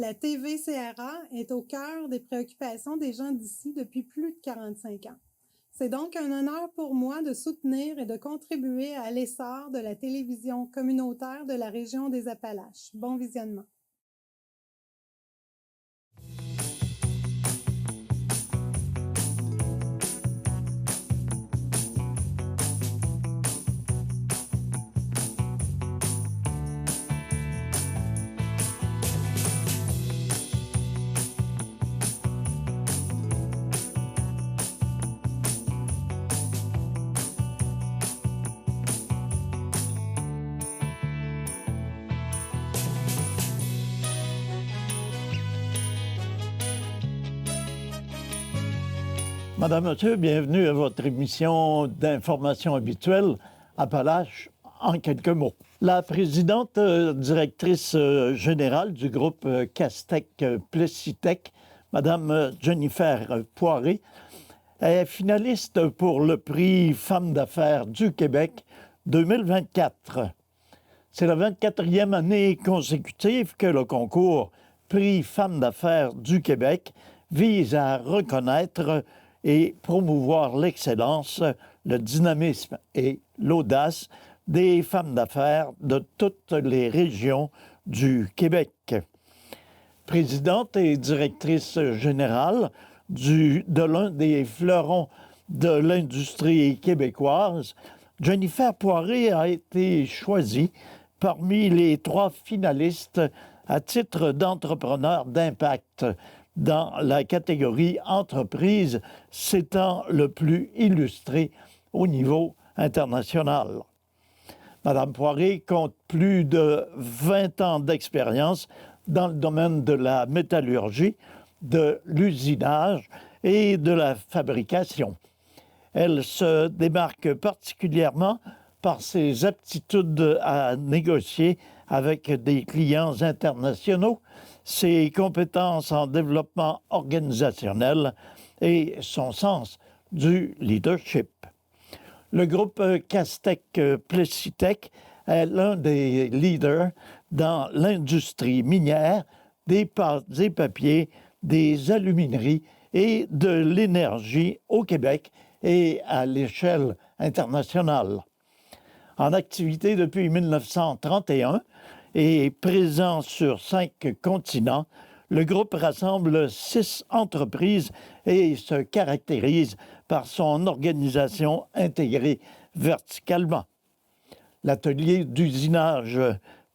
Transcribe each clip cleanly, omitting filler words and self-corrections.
la TVCRA est au cœur des préoccupations des gens d'ici depuis plus de 45 ans. C'est donc un honneur pour moi de soutenir et de contribuer à l'essor de la télévision communautaire de la région des Appalaches. Bon visionnement. Madame, Monsieur, bienvenue à votre émission d'information habituelle, Appalaches en quelques mots. La présidente directrice générale du groupe Castec-Plessitec, Madame Jennifer Poiré, est finaliste pour le prix Femmes d'affaires du Québec 2024. C'est la 24e année consécutive que le concours Prix Femmes d'affaires du Québec vise à reconnaître et promouvoir l'excellence, le dynamisme et l'audace des femmes d'affaires de toutes les régions du Québec. Présidente et directrice générale de l'un des fleurons de l'industrie québécoise, Jennifer Poiré a été choisie parmi les 3 finalistes à titre d'entrepreneur d'impact dans la catégorie entreprise s'étant le plus illustré au niveau international. Madame Poiré compte plus de 20 ans d'expérience dans le domaine de la métallurgie, de l'usinage et de la fabrication. Elle se démarque particulièrement par ses aptitudes à négocier avec des clients internationaux, ses compétences en développement organisationnel et son sens du leadership. Le groupe Castec-Plessitec est l'un des leaders dans l'industrie minière, des pâtes et papiers, des alumineries et de l'énergie au Québec et à l'échelle internationale. En activité depuis 1931 et présent sur 5 continents, le groupe rassemble 6 entreprises et se caractérise par son organisation intégrée verticalement. L'atelier d'usinage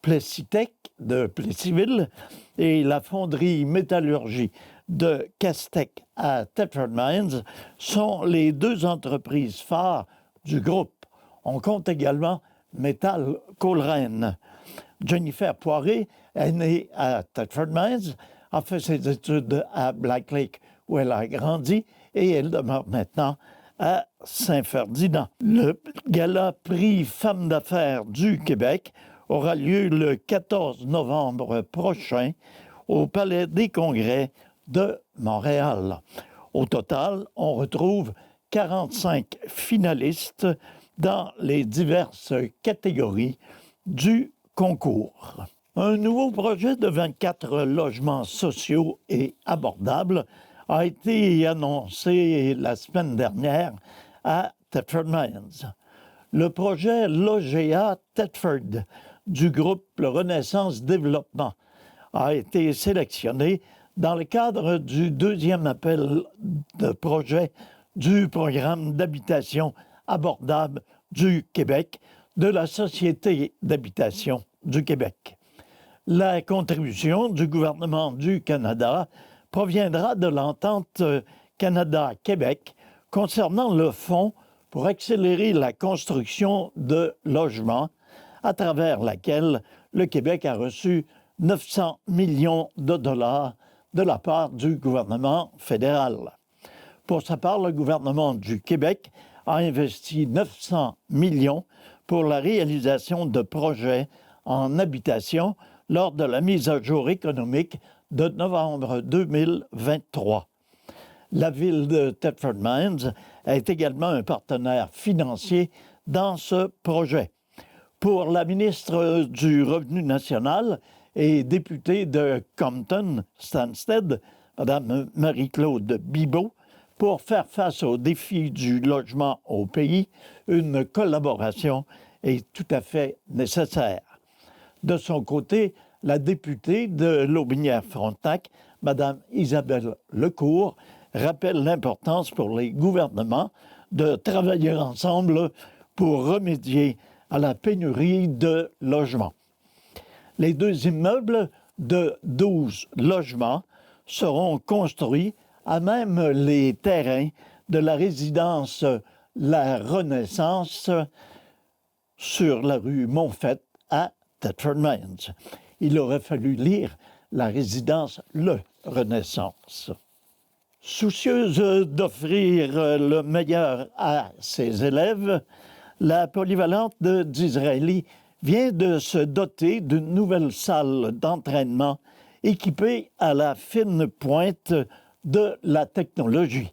Plessitec de Plessisville et la fonderie métallurgie de Castec à Thetford Mines sont les 2 entreprises phares du groupe. On compte également Métal Coleraine. Jennifer Poiré est née à Thetford Mines, a fait ses études à Black Lake où elle a grandi et elle demeure maintenant à Saint-Ferdinand. Le gala Prix Femmes d'affaires du Québec aura lieu le 14 novembre prochain au Palais des Congrès de Montréal. Au total, on retrouve 45 finalistes dans les diverses catégories du concours. Un nouveau projet de 24 logements sociaux et abordables a été annoncé la semaine dernière à Thetford Mines. Le projet Logea Thetford du groupe Renaissance Développement a été sélectionné dans le cadre du 2e appel de projet du programme d'habitation abordable du Québec de la Société d'habitation du Québec. La contribution du gouvernement du Canada proviendra de l'entente Canada-Québec concernant le fonds pour accélérer la construction de logements, à travers laquelle le Québec a reçu 900 millions de dollars de la part du gouvernement fédéral. Pour sa part, le gouvernement du Québec a investi 900 millions pour la réalisation de projets en habitation lors de la mise à jour économique de novembre 2023. La ville de Thetford Mines est également un partenaire financier dans ce projet. Pour la ministre du Revenu national et députée de Compton-Stanstead, Mme Marie-Claude Bibeau, pour faire face aux défis du logement au pays, une collaboration est tout à fait nécessaire. De son côté, la députée de Lotbinière-Frontenac, Mme Isabelle Lecourt, rappelle l'importance pour les gouvernements de travailler ensemble pour remédier à la pénurie de logements. Les 2 immeubles de 12 logements seront construits à même les terrains de la résidence La Renaissance sur la rue Montfaite à Thetford Mines. Il aurait fallu lire la résidence Le Renaissance. Soucieuse d'offrir le meilleur à ses élèves, la polyvalente de Disraeli vient de se doter d'une nouvelle salle d'entraînement équipée à la fine pointe de la technologie.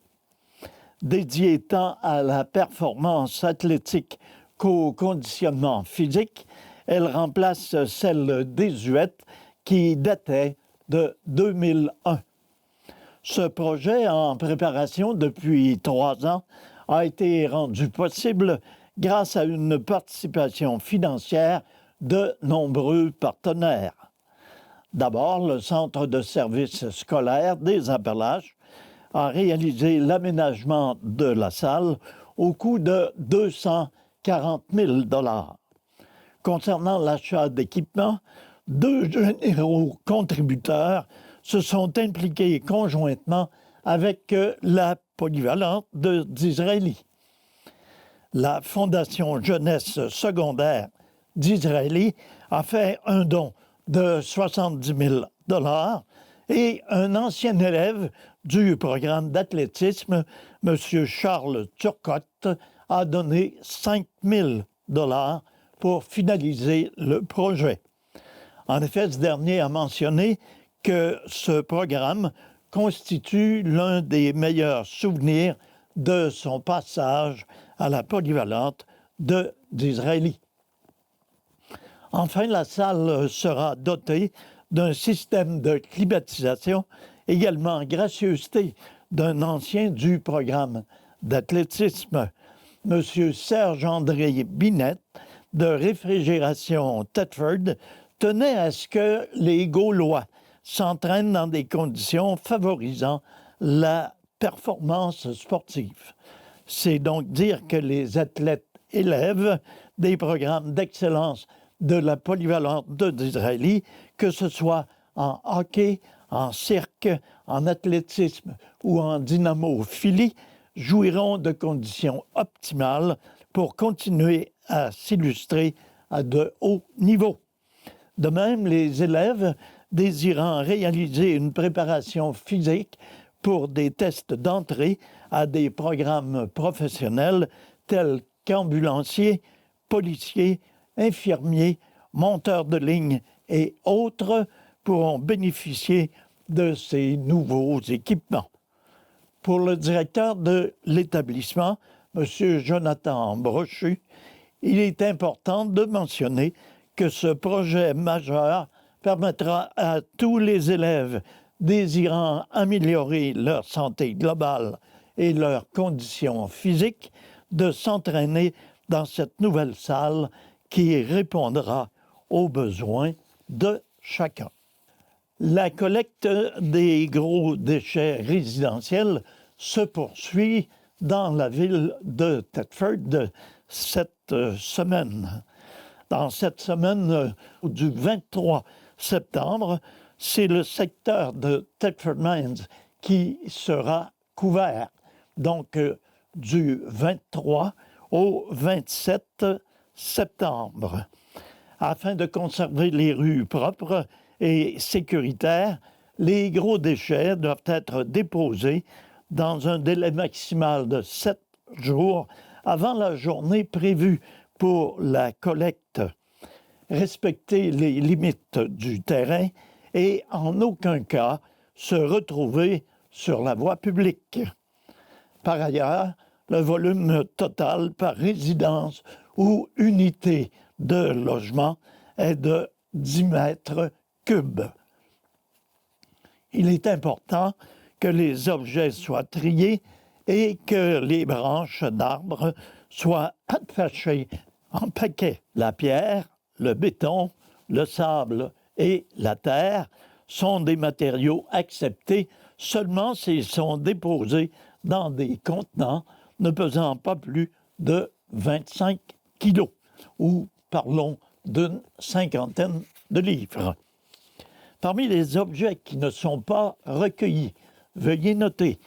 Dédiée tant à la performance athlétique qu'au conditionnement physique, elle remplace celle désuète qui datait de 2001. Ce projet, en préparation depuis 3 ans, a été rendu possible grâce à une participation financière de nombreux partenaires. D'abord, le Centre de services scolaires des Appalaches a réalisé l'aménagement de la salle au coût de 240 000 $. Concernant l'achat d'équipements, 2 généraux contributeurs se sont impliqués conjointement avec la polyvalente de Disraeli. La Fondation Jeunesse secondaire d'Israéli a fait un don de 70 000 $ et un ancien élève du programme d'athlétisme, M. Charles Turcotte, a donné 5 000 $ pour finaliser le projet. En effet, ce dernier a mentionné que ce programme constitue l'un des meilleurs souvenirs de son passage à la polyvalente d'Israéli. Enfin, la salle sera dotée d'un système de climatisation, également gracieuseté d'un ancien du programme d'athlétisme, M. Serge-André Binette, de Réfrigération Thetford, tenait à ce que les Gaulois s'entraînent dans des conditions favorisant la performance sportive. C'est donc dire que les athlètes élèves des programmes d'excellence de la polyvalente d'Israéli, que ce soit en hockey, en cirque, en athlétisme ou en dynamophilie, jouiront de conditions optimales pour continuer à s'illustrer à de hauts niveaux. De même, les élèves désirant réaliser une préparation physique pour des tests d'entrée à des programmes professionnels tels qu'ambulanciers, policiers, infirmiers, monteurs de ligne et autres pourront bénéficier de ces nouveaux équipements. Pour le directeur de l'établissement, M. Jonathan Brochu, il est important de mentionner que ce projet majeur permettra à tous les élèves désirant améliorer leur santé globale et leurs conditions physiques de s'entraîner dans cette nouvelle salle qui répondra aux besoins de chacun. La collecte des gros déchets résidentiels se poursuit dans la ville de Thetford cette semaine. Dans cette semaine du 23 septembre, c'est le secteur de Thetford Mines qui sera couvert. Donc, du 23 au 27 septembre. Afin de conserver les rues propres et sécuritaires, les gros déchets doivent être déposés dans un délai maximal de 7 jours avant la journée prévue pour la collecte. Respecter les limites du terrain et en aucun cas se retrouver sur la voie publique. Par ailleurs, le volume total par résidence ou unité de logement est de 10 mètres cubes. Il est important que les objets soient triés et que les branches d'arbres soient attachées en paquets. La pierre, le béton, le sable et la terre sont des matériaux acceptés seulement s'ils sont déposés dans des contenants ne pesant pas plus de 25 kilos, ou parlons d'une cinquantaine de livres. Parmi les objets qui ne sont pas recueillis, veuillez noter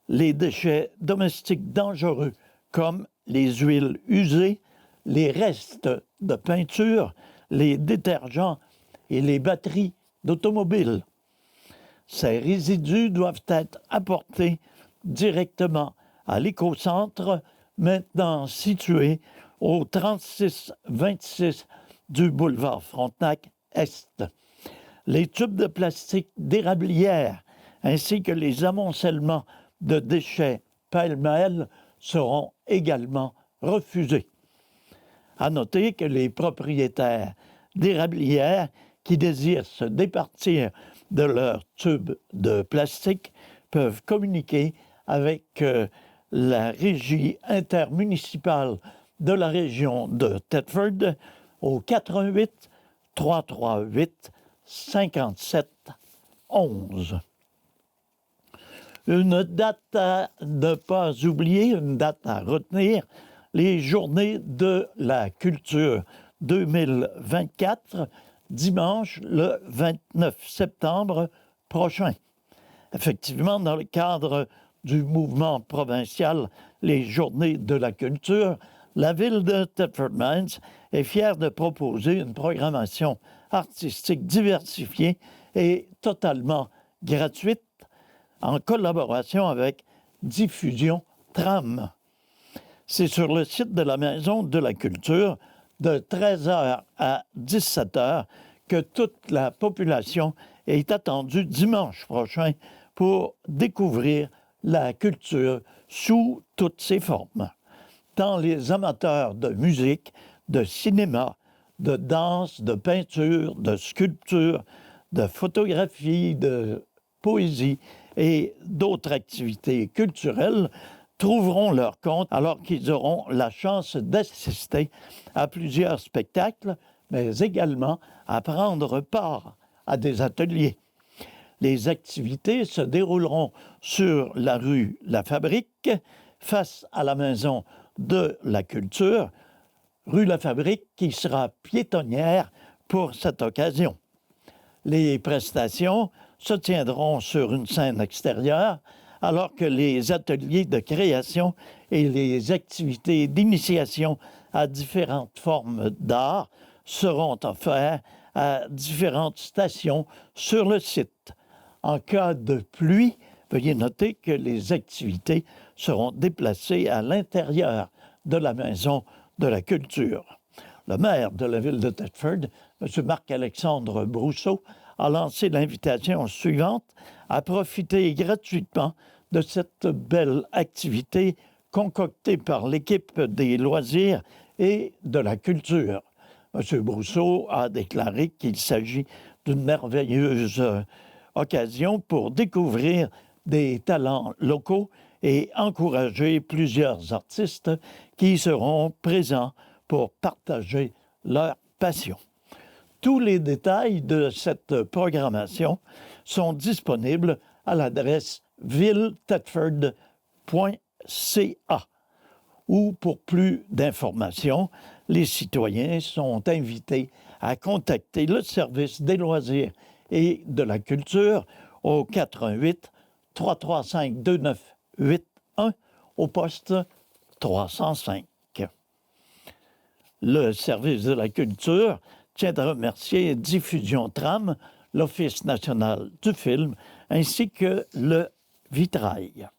les déchets domestiques dangereux comme les huiles usées, les restes de peinture, les détergents et les batteries d'automobiles. Ces résidus doivent être apportés directement à l'écocentre, maintenant situé au 3626 du boulevard Frontenac-Est. Les tubes de plastique d'érablière ainsi que les amoncellements de déchets pêle-mêle seront également refusés. À noter que les propriétaires d'érablières qui désirent se départir de leurs tubes de plastique peuvent communiquer avec la régie intermunicipale de la région de Thetford au 88 338 57 11. Une date à ne pas oublier, une date à retenir, les Journées de la culture 2024, dimanche le 29 septembre prochain. Effectivement, dans le cadre du mouvement provincial Les Journées de la culture, la ville de Thetford Mines est fière de proposer une programmation artistique diversifiée et totalement gratuite en collaboration avec Diffusion Tram. C'est sur le site de la Maison de la Culture de 13h à 17h que toute la population est attendue dimanche prochain pour découvrir la culture sous toutes ses formes. Tant les amateurs de musique, de cinéma, de danse, de peinture, de sculpture, de photographie, de poésie et d'autres activités culturelles trouveront leur compte alors qu'ils auront la chance d'assister à plusieurs spectacles, mais également à prendre part à des ateliers. Les activités se dérouleront sur la rue La Fabrique, face à la Maison de la Culture, rue La Fabrique qui sera piétonnière pour cette occasion. Les prestations se tiendront sur une scène extérieure, alors que les ateliers de création et les activités d'initiation à différentes formes d'art seront offerts à différentes stations sur le site. En cas de pluie, veuillez noter que les activités seront déplacées à l'intérieur de la Maison de la Culture. Le maire de la ville de Thetford, M. Marc-Alexandre Brousseau, a lancé l'invitation suivante à profiter gratuitement de cette belle activité concoctée par l'équipe des loisirs et de la culture. M. Brousseau a déclaré qu'il s'agit d'une merveilleuse occasion pour découvrir des talents locaux et encourager plusieurs artistes qui seront présents pour partager leur passion. Tous les détails de cette programmation sont disponibles à l'adresse villethetford.ca ou pour plus d'informations, les citoyens sont invités à contacter le service des loisirs et de la culture au 88 335 2981 au poste 305. Le service de la culture tient à remercier Diffusion Tram, l'Office national du film, ainsi que le Vitrail.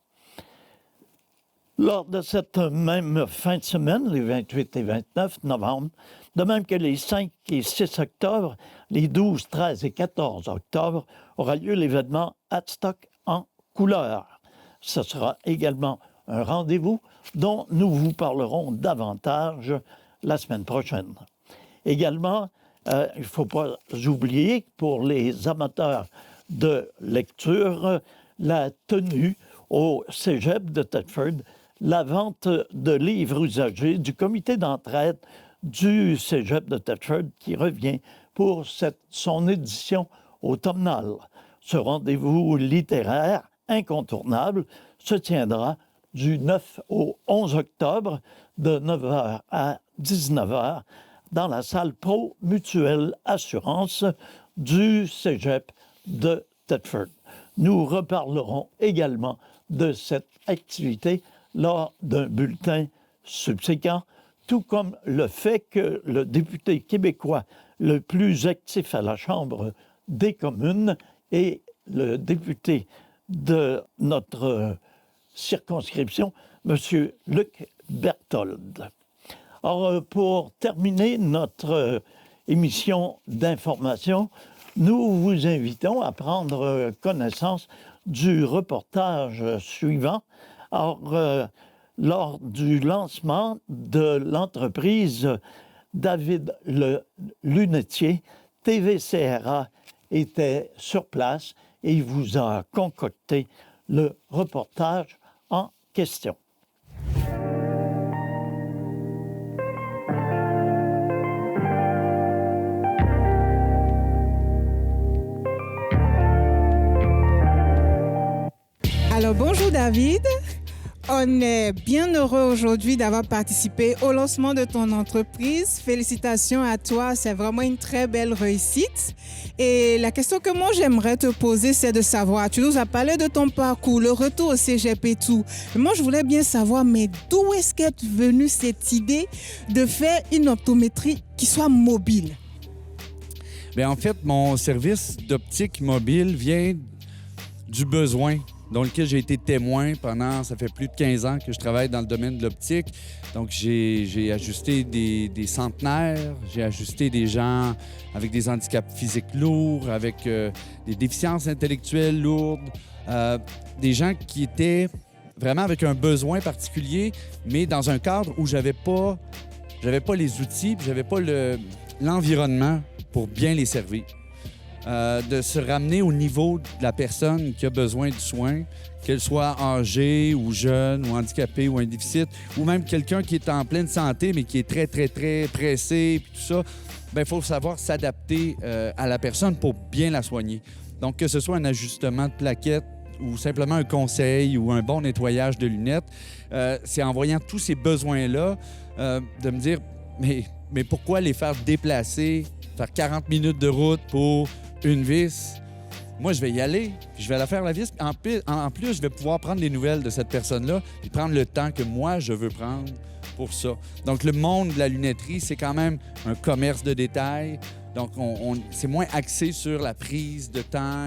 Lors de cette même fin de semaine, les 28 et 29 novembre, de même que les 5 et 6 octobre, les 12, 13 et 14 octobre, aura lieu l'événement Adstock en couleur. Ce sera également un rendez-vous dont nous vous parlerons davantage la semaine prochaine. Également, Il ne faut pas oublier, pour les amateurs de lecture, la tenue au Cégep de Thetford, la vente de livres usagés du comité d'entraide du Cégep de Thetford qui revient pour son édition automnale. Ce rendez-vous littéraire incontournable se tiendra du 9 au 11 octobre de 9h à 19h dans la salle Pro Mutuelle Assurance du Cégep de Thetford. Nous reparlerons également de cette activité lors d'un bulletin subséquent, tout comme le fait que le député québécois le plus actif à la Chambre des communes est le député de notre circonscription, M. Luc Berthold. Alors, pour terminer notre émission d'information, nous vous invitons à prendre connaissance du reportage suivant. Alors, lors du lancement de l'entreprise David Le Lunetier, TVCRA était sur place et il vous a concocté le reportage en question. Alors bonjour David, on est bien heureux aujourd'hui d'avoir participé au lancement de ton entreprise. Félicitations à toi, c'est vraiment une très belle réussite. Et la question que moi j'aimerais te poser, c'est de savoir, tu nous as parlé de ton parcours, le retour au cégep et tout. Moi je voulais bien savoir, mais d'où est-ce qu'est venue cette idée de faire une optométrie qui soit mobile? Bien, en fait, mon service d'optique mobile vient du besoin dans lequel j'ai été témoin ça fait plus de 15 ans que je travaille dans le domaine de l'optique. Donc, j'ai ajusté des centenaires, j'ai ajusté des gens avec des handicaps physiques lourds, avec des déficiences intellectuelles lourdes, des gens qui étaient vraiment avec un besoin particulier, mais dans un cadre où j'avais pas les outils, puis j'avais pas l'environnement pour bien les servir. De se ramener au niveau de la personne qui a besoin du soin, qu'elle soit âgée ou jeune ou handicapée ou un déficit, ou même quelqu'un qui est en pleine santé mais qui est très, très, très pressé, puis tout ça, bien, il faut savoir s'adapter à la personne pour bien la soigner. Donc, que ce soit un ajustement de plaquettes ou simplement un conseil ou un bon nettoyage de lunettes, c'est en voyant tous ces besoins-là de me dire, mais pourquoi les faire déplacer, faire 40 minutes de route pour une vis? Moi, je vais y aller, puis je vais la faire la vis. En plus, je vais pouvoir prendre des nouvelles de cette personne-là, puis prendre le temps que moi, je veux prendre pour ça. Donc, le monde de la lunetterie, c'est quand même un commerce de détail. Donc, c'est moins axé sur la prise de temps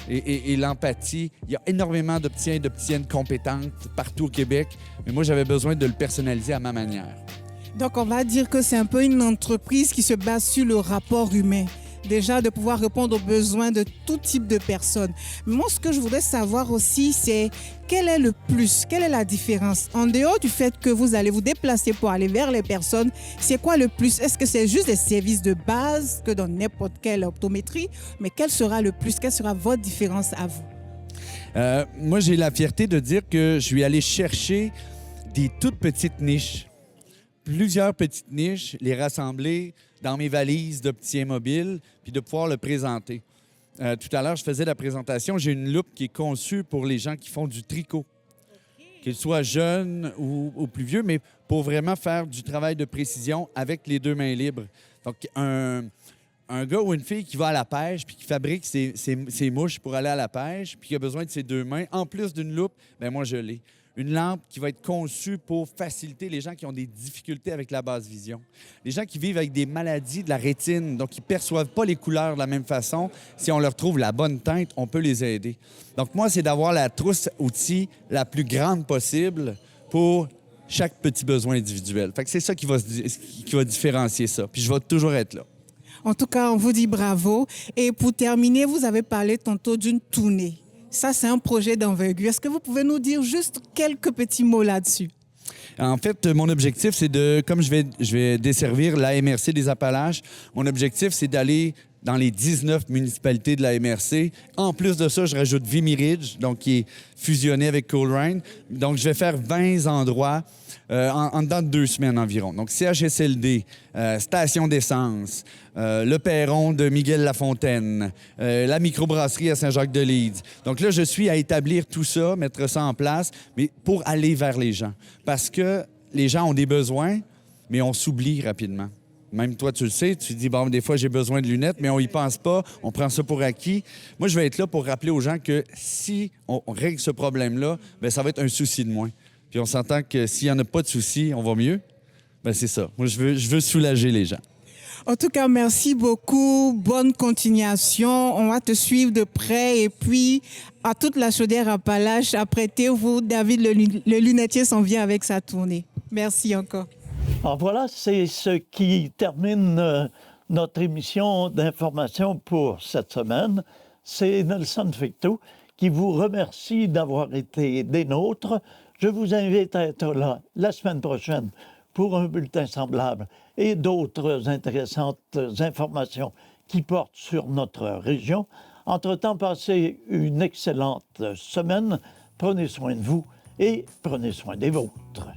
et l'empathie. Il y a énormément d'opticiens et d'opticiennes compétentes partout au Québec, mais moi, j'avais besoin de le personnaliser à ma manière. Donc, on va dire que c'est un peu une entreprise qui se base sur le rapport humain. Déjà, de pouvoir répondre aux besoins de tout type de personnes. Moi, ce que je voudrais savoir aussi, c'est quel est le plus, quelle est la différence? En dehors du fait que vous allez vous déplacer pour aller vers les personnes, c'est quoi le plus? Est-ce que c'est juste des services de base que dans n'importe quelle optométrie? Mais quel sera le plus? Quelle sera votre différence à vous? Moi, j'ai la fierté de dire que je suis allé chercher des toutes petites niches. Plusieurs petites niches, les rassembler dans mes valises d'opticien mobile, puis de pouvoir le présenter. Tout à l'heure, je faisais la présentation. J'ai une loupe qui est conçue pour les gens qui font du tricot, qu'ils soient jeunes ou plus vieux, mais pour vraiment faire du travail de précision avec les deux mains libres. Donc, un gars ou une fille qui va à la pêche puis qui fabrique ses mouches pour aller à la pêche puis qui a besoin de ses deux mains, en plus d'une loupe, bien moi, je l'ai. Une lampe qui va être conçue pour faciliter les gens qui ont des difficultés avec la basse vision. Les gens qui vivent avec des maladies de la rétine, donc qui ne perçoivent pas les couleurs de la même façon. Si on leur trouve la bonne teinte, on peut les aider. Donc moi, c'est d'avoir la trousse outils la plus grande possible pour chaque petit besoin individuel. Fait que c'est ça qui va différencier ça. Puis je vais toujours être là. En tout cas, on vous dit bravo. Et pour terminer, vous avez parlé tantôt d'une tournée. Ça, c'est un projet d'envergure. Est-ce que vous pouvez nous dire juste quelques petits mots là-dessus? En fait, mon objectif, c'est comme je vais desservir la MRC des Appalaches, mon objectif, c'est d'aller dans les 19 municipalités de la MRC. En plus de ça, je rajoute Vimy Ridge, donc qui est fusionné avec Coleraine. Donc, je vais faire 20 endroits en dedans de 2 semaines environ. Donc, CHSLD, station d'essence, le perron de Miguel Lafontaine, la microbrasserie à Saint-Jacques-de-Leeds. Donc là, je suis à établir tout ça, mettre ça en place, mais pour aller vers les gens. Parce que les gens ont des besoins, mais on s'oublie rapidement. Même toi, tu le sais, tu dis, bon, des fois, j'ai besoin de lunettes, mais on y pense pas, on prend ça pour acquis. Moi, je vais être là pour rappeler aux gens que si on règle ce problème-là, bien, ça va être un souci de moins. Puis on s'entend que s'il n'y en a pas de souci, on va mieux. Bien, c'est ça. Moi, je veux soulager les gens. En tout cas, merci beaucoup. Bonne continuation. On va te suivre de près. Et puis, à toute la chaudière Appalaches, apprêtez-vous. David le lunetier s'en vient avec sa tournée. Merci encore. Alors voilà, c'est ce qui termine notre émission d'information pour cette semaine. C'est Nelson Fictou qui vous remercie d'avoir été des nôtres. Je vous invite à être là la semaine prochaine pour un bulletin semblable et d'autres intéressantes informations qui portent sur notre région. Entre-temps, passez une excellente semaine. Prenez soin de vous et prenez soin des vôtres.